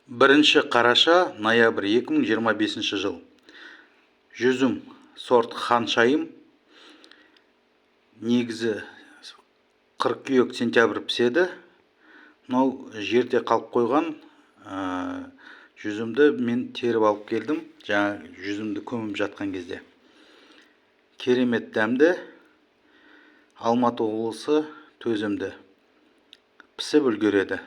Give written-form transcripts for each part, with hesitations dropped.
1 қараша, ноябрь 2025 жыл. Жүзім сорт ханшайым. Негізі қыркүйек сентябрь піседі. Мынау жерде қалып қойған жүзімді мен теріп алып келдім. Жаңа жүзімді көміп жатқан кезде. Керемет дәмді. Алматы облысы төзімді. Пісіп үлгереді.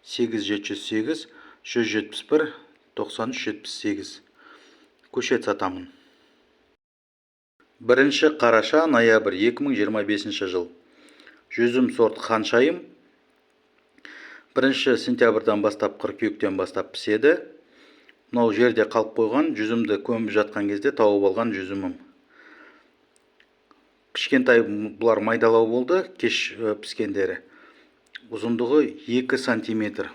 8708 171 9378. Көшет сатамын. 1 қараша, ноябрь 2025 жыл. Жүзім сорт ханшайым. 1 сентябрьдан бастап, қыркүйектен бастап піседі. Мынау жерде қалып қойған жүзімді көміп жатқан кезде тауып алған жүзімім. Кішкентай бұлар майдалау болды, кеш піскендері. Ұзындығы 2 сантиметр.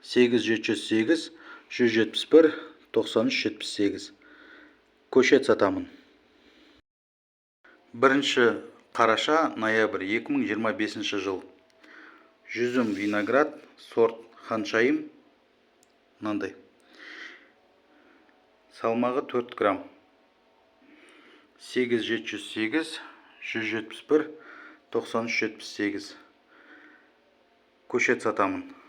8708 171 9378. Көшет сатамын. 1 қараша, ноябрь 2025 жыл. Жүзім виноград сорт ханшайым. Мынандай. Салмағы 4 грамм. 8708 171 9378. Көшет сатамын.